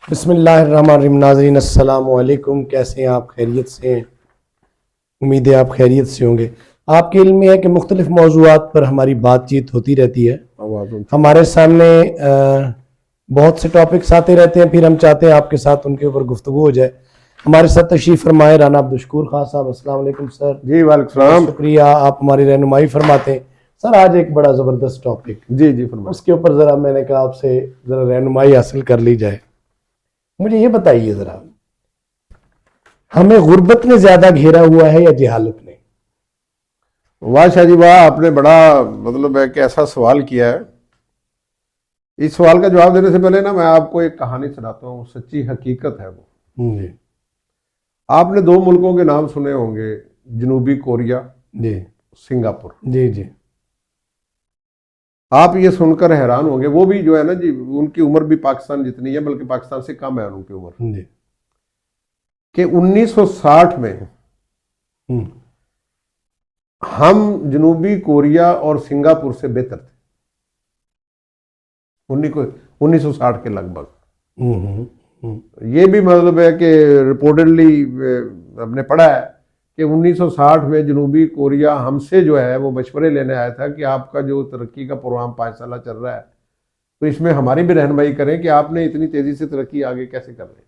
बिस्मिल्लाहिर्रहमानिर्रहीम। नाज़रीन अस्सलाम वालेकुम। कैसे हैं आप? खैरियत से हैं? उम्मीद है आप खैरियत से होंगे। आपके इल्म में है कि मुख्तलिफ मौज़ूआत पर हमारी बातचीत होती रहती है। हमारे सामने बहुत से टॉपिक्स आते रहते हैं, फिर हम चाहते हैं आपके साथ उनके ऊपर गुफ्तगू हो जाए। हमारे साथ तशरीफ़ फरमाए राना अब्दुल खान साहब। अस्सलाम वालेकुम सर। जी वालेकुम सलाम। शुक्रिया, आप हमारी रहनुमाई फरमाते हैं। सर आज एक बड़ा ज़बरदस्त टॉपिक, जी जी फरमाइए। उसके ऊपर ज़रा मैंने कहा आपसे ज़रा रहनुमाई हासिल कर ली जाए। मुझे ये बताइए ज़रा, हमें गुर्बत ने ज़्यादा घेरा हुआ है या जहालत ने? वाह शाह जी वाह, आपने बड़ा मतलब है कि ऐसा सवाल किया है। इस सवाल का जवाब देने से पहले ना मैं आपको एक कहानी सुनाता हूँ, सच्ची हकीकत है वो। जी आपने दो मुल्कों के नाम सुने होंगे, जनूबी कोरिया, जी सिंगापुर। जी जी आप ये सुनकर हैरान होंगे, वो भी जो है ना जी, उनकी उम्र भी पाकिस्तान जितनी है, बल्कि पाकिस्तान से कम है उनकी उम्र, जी कि 1960 में हम्म, हम जनूबी कोरिया और सिंगापुर से बेहतर थे। 1960 के लगभग। ये भी मतलब है कि रिपोर्टेडली हमने पढ़ा है कि 1960 में जनूबी कोरिया हमसे जो है वो मशवरे लेने आया था कि आपका जो तरक्की का प्रोग्राम 5 साल चल रहा है, तो इसमें हमारी भी रहनुमाई करें कि आपने इतनी तेजी से तरक्की आगे कैसे कर रहे हैं।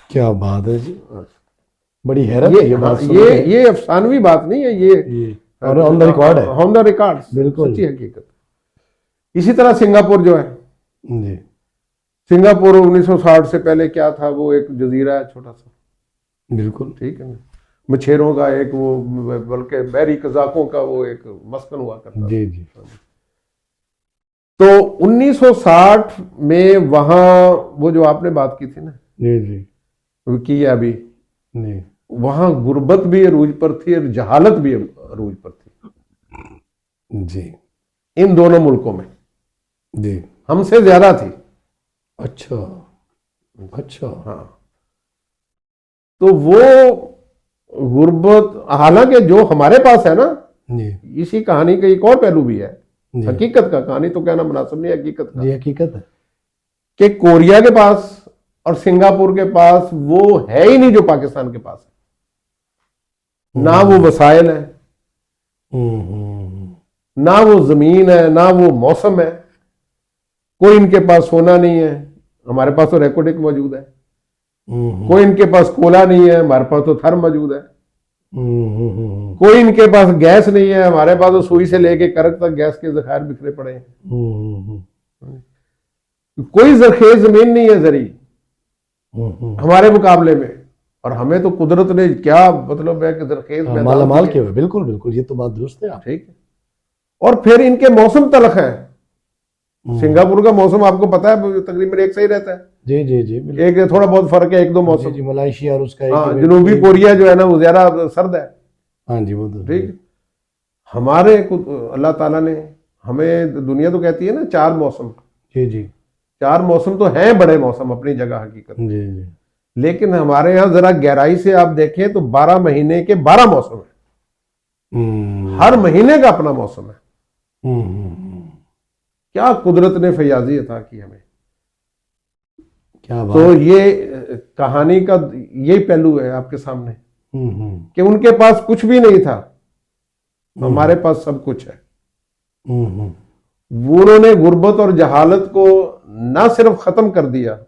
क्या बात है जी, बड़ी हैरत है ये बात सुन के। ये अफसानवी बात नहीं है, ये और ऑन द रिकॉर्ड है, ऑन द रिकॉर्ड, बिल्कुल सच्ची हकीकत। इसी तरह सिंगापुर जो है, जी सिंगापुर 1960 से पहले क्या था, वो एक जजीरा है छोटा सा, बिल्कुल ठीक है ना, मछेरों का एक वो, बल्कि बहरी कजाकों का वो एक मस्कन हुआ करता जी जी तो 1960 में वहां वो जो आपने बात की थी ना, जी जी वो की है अभी, जी वहां गुर्बत भी अरूज पर थी और जहालत भी अरूज पर थी। जी इन दोनों मुल्कों में जी हमसे ज्यादा थी। अच्छा अच्छा हाँ, तो वो गुर्बत, हालांकि जो हमारे पास है ना, जी इसी कहानी का एक और पहलू भी है, जी हकीकत का, कहानी तो कहना मुनासिब नहीं, हकीकत का, जी हकीकत है। कि कोरिया के पास और सिंगापुर के पास वो है ही नहीं जो पाकिस्तान के पास है। ना वो वसाइल है, ना वो जमीन है, ना वो मौसम है। कोई इनके पास सोना नहीं है, हमारे पास तो रेकोडिक मौजूद है। कोई इनके पास कोला नहीं है, हमारे पास तो थर्म मौजूद है। कोई इनके पास गैस नहीं है, हमारे पास तो सुई से लेके करक तक गैस के जखायर बिखरे पड़े हैं। कोई जरखेज जमीन नहीं है जरी हमारे मुकाबले में, और हमें तो कुदरत ने क्या मतलब है कि जरखेज माला माल के हुए। बिल्कुल बिल्कुल, ये तो बात दुरुस्त है आप। ठीक है। और फिर इनके मौसम तलख है। सिंगापुर का मौसम आपको पता है तकरीबन एक सही रहता है। जी जी जी एक थोड़ा बहुत फर्क है, एक दो मौसम। जी मलेशिया और उसका हाँ, जनूबी कोरिया जो है ना वो ज्यादा सर्द है। हाँ जी वो तो ठीक। हमारे अल्लाह ताला ने हमें, दुनिया तो कहती है ना 4 मौसम, जी जी 4 मौसम तो हैं बड़े मौसम अपनी जगह हकीकत, जी जी लेकिन हमारे यहाँ जरा गहराई से आप देखें तो 12 महीने के 12 मौसम है। हर महीने का अपना मौसम है। क्या कुदरत ने फयाजी अता की हमें। क्या बात। तो ये कहानी का यही पहलू है आपके सामने कि उनके पास कुछ भी नहीं था, हमारे पास सब कुछ है। उन्होंने गुर्बत और जहालत को ना सिर्फ खत्म कर दिया,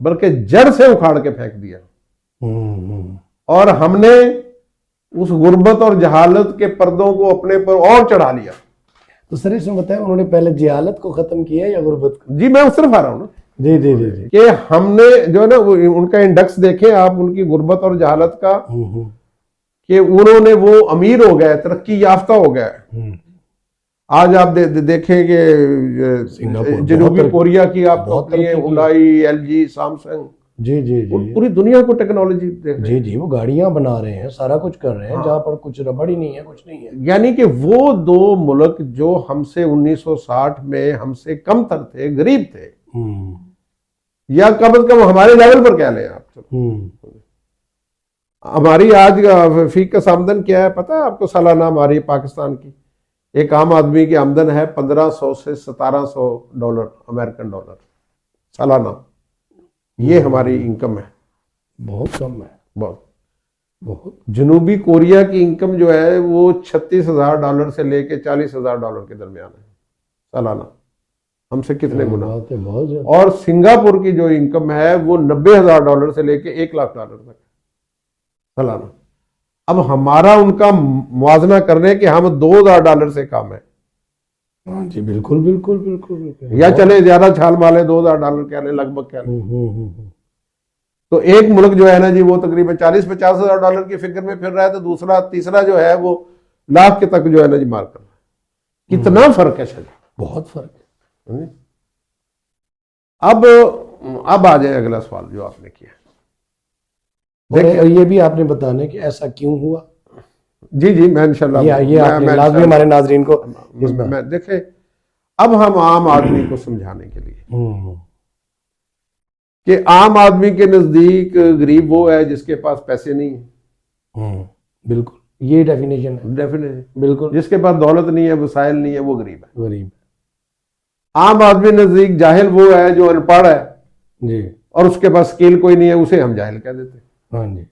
बल्कि जड़ से उखाड़ के फेंक दिया। और हमने उस गुर्बत और जहालत के पर्दों को अपने पर और चढ़ा लिया। तो सर इसमें बताया, उन्होंने पहले जहालत को खत्म किया या गुर्बत को? जी मैं उस तरफ आ रहा हूं ना। जी जी जी जी कि हमने जो है ना उनका इंडेक्स देखें आप, उनकी गुर्बत और जहालत का, कि उन्होंने वो अमीर हो गए, तरक्की याफ्ता हो गए। आज आप देखें कि जनूबी कोरिया की आप कंपनी, हुंडई, एलजी, सैमसंग, जी जी जी पूरी दुनिया को टेक्नोलॉजी देख रहे जी जी वो गाड़ियां बना रहे हैं, सारा कुछ कर रहे हैं। हाँ। जहां पर कुछ रबड़ ही नहीं है, कुछ नहीं है। यानी कि वो दो मुल्क जो हमसे 1960 में हमसे कम तर थे, गरीब थे, या कम से कम हमारे लेवल पर कह लें आप। हमारी आज फीकस आमदन क्या है पता है आपको? सालाना हमारी पाकिस्तान की एक आम आदमी की आमदन है 1500 से $1700 अमेरिकन डॉलर सालाना। ये हमारी इनकम है। बहुत कम है, बहुत बहुत। जनूबी कोरिया की इनकम जो है वो $36,000 से लेके $40,000 के दरमियान है सालाना, हमसे कितने गुना। बात है, बहुत ज्यादा। और सिंगापुर की जो इनकम है वो $90,000 से लेके $1,00,000 तक सालाना। अब हमारा उनका मुआवजा करने के हम $2,000 से कम है। हाँ जी, बिल्कुल बिल्कुल बिल्कुल बिल्कुल। या चले ज्यादा छाल माले $2,000 कह लें, लगभग कह लें। तो एक मुल्क जो है ना जी वो तकरीबन 40-50 हजार डॉलर की फिक्र में फिर रहा है, तो दूसरा तीसरा जो है वो लाख के तक जो है ना जी मार कर रहा है। कितना फर्क है शायद, बहुत फर्क है। अब आ जाए अगला सवाल जो आपने किया। और ये भी आपने बताना है कि ऐसा क्यों हुआ। जी जी, मैं इंशाल्लाह ये आपने लाजमी हमारे नाजरीन को मैं देखे। अब हम आम आदमी को समझाने के लिए कि आम आदमी के नजदीक गरीब वो है जिसके पास पैसे नहीं है। बिल्कुल, ये डेफिनेशन है। डेफिनेटली बिल्कुल, जिसके पास दौलत नहीं है, वसाइल नहीं है, वो गरीब है। गरीब। आम आदमी नजदीक जाहिल वो है जो अनपढ़ है जी, और उसके पास स्किल कोई नहीं है, उसे हम जाहिल कह देते हैं। हाँ जी,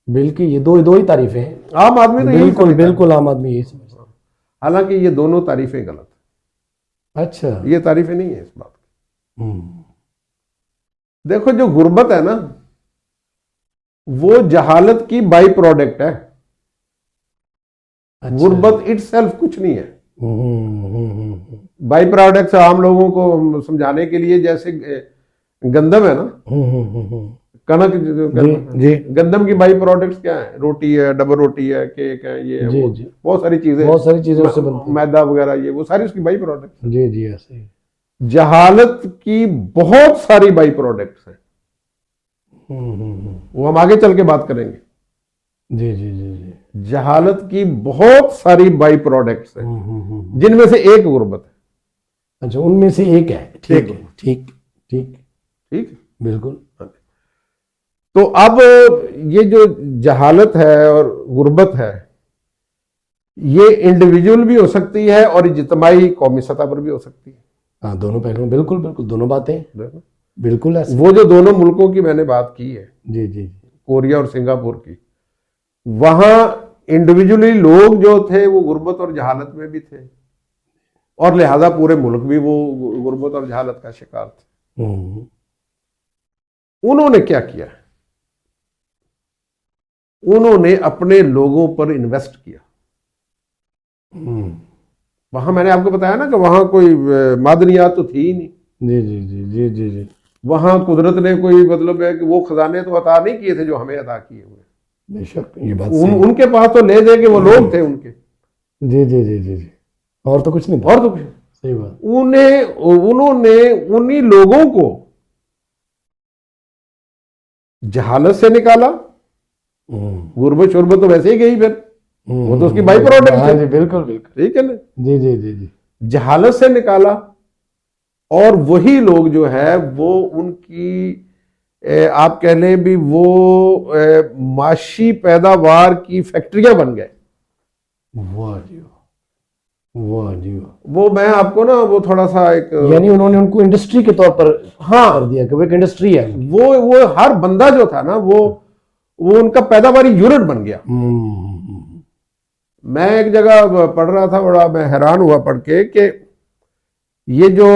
बिल्कुल। ये दो ही तारीफें हैं। आम आदमी तो यही बिल्कुल समझता है। बिल्कुल, आम आदमी यही समझता है। हालांकि ये दोनों तारीफें गलत है। अच्छा। ये तारीफें नहीं है इस बात की। देखो, जो गुर्बत है ना वो जहालत की बाई प्रोडक्ट है। अच्छा। गुर्बत इटसेल्फ कुछ नहीं है। बाई प्रोडक्ट्स आम लोगों को समझाने के लिए, जैसे गंदम है ना, कनक जी। गंदम की बाई प्रोडक्ट्स क्या है? रोटी है, डबल रोटी है, केक है, ये है, जी, वो जी। बहुत सारी चीजें उससे बनती मैदा वगैरह, ये वो सारी उसकी बाई प्रोडक्ट्स। जी जी, ऐसे ही। जहालत की बहुत सारी बाई प्रोडक्ट्स हैं। वो हम आगे चल के बात करेंगे। जी जी जी जी। जहालत की बहुत सारी बाई प्रोडक्ट्स हैं जिनमें से एक गुर्बत है। अच्छा, उनमें से एक है। ठीक है, ठीक ठीक ठीक, बिल्कुल। तो अब ये जो जहालत है और गुर्बत है, ये इंडिविजुअल भी हो सकती है और इज्तिमाई कौमी सतह पर भी हो सकती है। हाँ, दोनों पहलू, बिल्कुल बिल्कुल, दोनों बातें देखो, बिल्कुल ऐसे। वो जो दोनों मुल्कों की मैंने बात की है, जी जी। कोरिया और सिंगापुर की, वहां इंडिविजुअली लोग जो थे वो गुर्बत और जहालत में भी थे, और लिहाजा पूरे मुल्क भी वो गुर्बत और जहालत का शिकार थे। उन्होंने क्या किया? उन्होंने अपने लोगों पर इन्वेस्ट किया। वहां मैंने आपको बताया ना कि वहां कोई मादनियात तो थी ही नहीं। जी जी जी जी जी जी। वहां कुदरत ने कोई मतलब है कि वो खजाने तो अता नहीं किए थे जो हमें अता किए हुए। बेशक, ये बात उनके पास तो ले दे के वो लोग थे उनके। जी जी जी जी जी। और तो कुछ नहीं था। और तो कुछ, सही बात। उन्होंने उन्हीं लोगों को जहालत से निकाला। गुर्बत शुर्बत तो वैसे ही गई, फिर वो तो उसकी बाई प्रोडक्ट है। जी बिल्कुल बिल्कुल, ठीक है ना। जी जी जी जी। जहालत से निकाला, और वही लोग जो है वो उनकी आप कह लें भी वो माशी पैदावार की फैक्ट्रियां बन गए। वाह जी वाह जी वाह। वो मैं आपको ना वो थोड़ा सा एक, यानी उन्होंने उनको इंडस्ट्री के तौर पर हाँ कर दिया कि वो एक इंडस्ट्री है। वो हर बंदा जो था ना वो उनका पैदावारी यूनिट बन गया। मैं एक जगह पढ़ रहा था, बड़ा मैं हैरान हुआ पढ़ के कि ये जो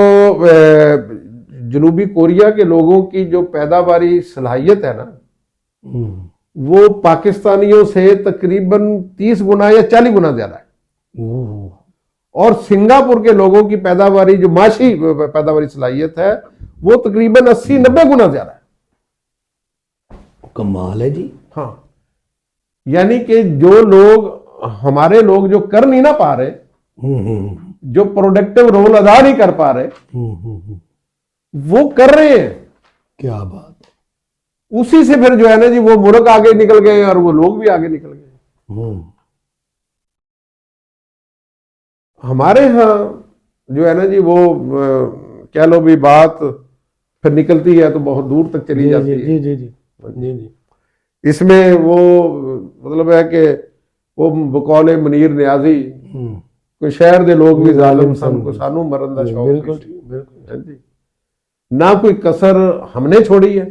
जनूबी कोरिया के लोगों की जो पैदावारी सलाहियत है ना, वो पाकिस्तानियों से तकरीबन 30 गुना या 40 गुना ज्यादा है। और सिंगापुर के लोगों की पैदावारी जो माशी पैदावारी सलाहियत है वो तकरीबन 80-90 गुना ज्यादा है। कमाल है जी। हाँ, यानी कि जो लोग हमारे लोग जो कर नहीं ना पा रहे, जो प्रोडक्टिव रोल अदा नहीं कर पा रहे, वो कर रहे हैं। क्या बात है। उसी से फिर जो है ना जी वो मुल्क आगे निकल गए और वो लोग भी आगे निकल गए। हमारे यहाँ जो है ना जी वो कह लो भी बात फिर निकलती है तो बहुत दूर तक चली जाती है। जी जी जी जी जी। इसमें वो मतलब है कि वो बकौले मुनीर न्याजी कोई शहर दे लोग भी जालिम सन को सानू मरन दा शौक। बिल्कुल बिल्कुल ना कोई कसर हमने छोड़ी है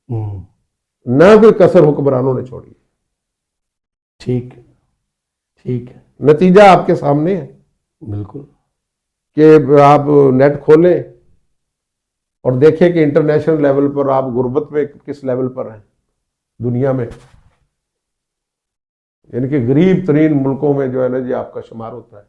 ना कोई कसर हुक्मरानों ने छोड़ी। ठीक ठीक है, नतीजा आपके सामने है बिल्कुल। कि आप नेट खोलें और देखें कि इंटरनेशनल लेवल पर आप गुर्बत में किस लेवल पर हैं दुनिया में, यानी कि गरीब तरीन मुल्कों में जो है ना जी आपका शुमार होता है।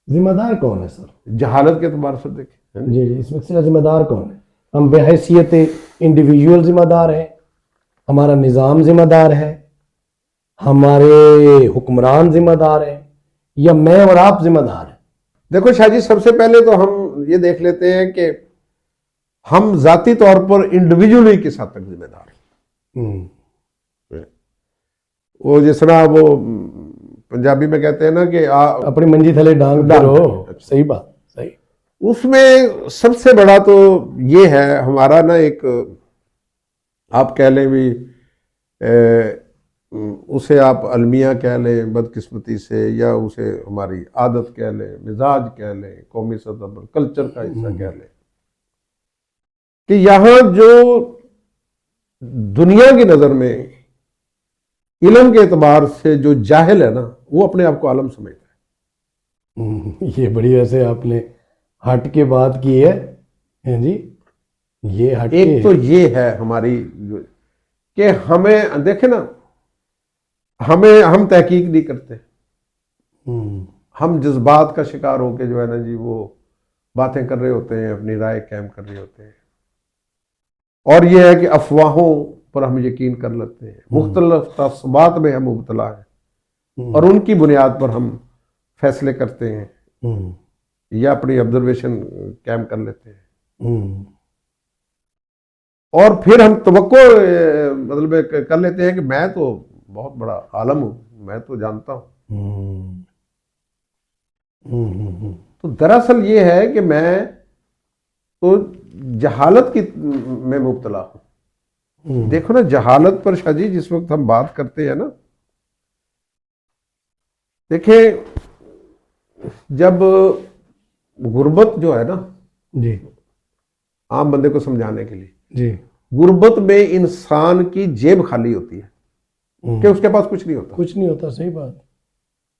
जिम्मेदार कौन है सर? जहालत के एतबार से देखें। जी जी, इसमें से जिम्मेदार कौन है? हम बेहैसियत इंडिविजुअल जिम्मेदार हैं, हमारा निज़ाम जिम्मेदार है, हमारे हुक्मरान जिम्मेदार हैं, या मैं और आप जिम्मेदार हैं? देखो शाह जी, सबसे पहले तो हम ये देख लेते हैं कि हम जाती तौर पर इंडिविजुअली किस हद तक जिम्मेदार हैं। वो जिस तरह वो पंजाबी में कहते हैं ना कि अपनी मंजी थले डांग फिरो। सही बात, सही। उसमें सबसे बड़ा तो ये है हमारा ना एक, आप कह लें भी उसे आप अलमिया कह लें बदकिस्मती से, या उसे हमारी आदत कह लें, मिजाज कह लें, कौमी सतह पर कल्चर का हिस्सा कह लें, कि यहां जो दुनिया की नजर में इल्म के एतबार से जो जाहिल है ना, वो अपने आप को आलम समझता है। ये बड़ी वैसे आपने हट के बात की है जी। ये हट एक तो ये है हमारी कि हमें देखे ना, हम तहकीक नहीं करते, हम जज्बात का शिकार होके जो है ना जी वो बातें कर रहे होते हैं, अपनी राय कायम कर रहे होते हैं, और ये है कि अफवाहों पर हम यकीन कर लेते हैं, मुख्तलिफ तस्बात में हम मुबतला हैं और उनकी बुनियाद पर हम फैसले करते हैं या अपनी ऑब्जर्वेशन कायम कर लेते हैं, और फिर हम तवक्को मतलब कर लेते हैं कि मैं तो बहुत बड़ा आलम हूं, मैं तो जानता हूं। तो दरअसल ये है कि मैं तो जहालत की में मुब्तला हूं। देखो ना, जहालत पर शाह जी जिस वक्त हम बात करते हैं ना, देखिए जब गुर्बत जो है ना जी, आम बंदे को समझाने के लिए, जी, गुर्बत में इंसान की जेब खाली होती है कि उसके पास कुछ नहीं होता, कुछ नहीं होता। सही बात।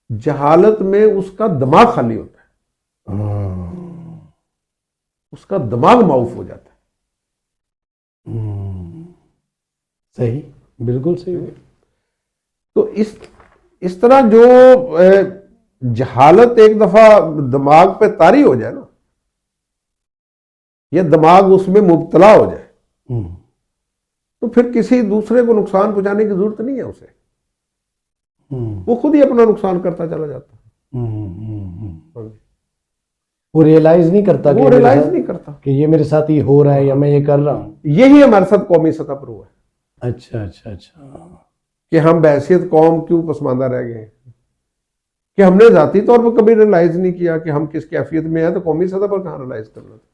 जहालत में उसका दिमाग खाली होता है, उसका दिमाग माउफ हो जाता है। सही, बिल्कुल सही। तो इस तरह जो जहालत एक दफा दिमाग पे तारी हो जाए ना, या दिमाग उसमें मुब्तला हो जाए, तो फिर किसी दूसरे को नुकसान पहुंचाने की जरूरत नहीं है उसे, वो खुद ही अपना नुकसान करता चला जाता है। वो रियलाइज नहीं करता, वो रियलाइज नहीं करता कि ये मेरे साथ ही हो रहा है या मैं ये कर रहा हूं। यही हमारे साथ कौमी सतह पर हुआ है। अच्छा अच्छा अच्छा। कि हम बहैसियत कौम क्यों पसमानदा रह गए, कि हमने जाती तौर पर कभी रियलाइज नहीं किया कि हम किस कैफियत में हैं, तो कौमी सतह पर कहां रियलाइज करना था।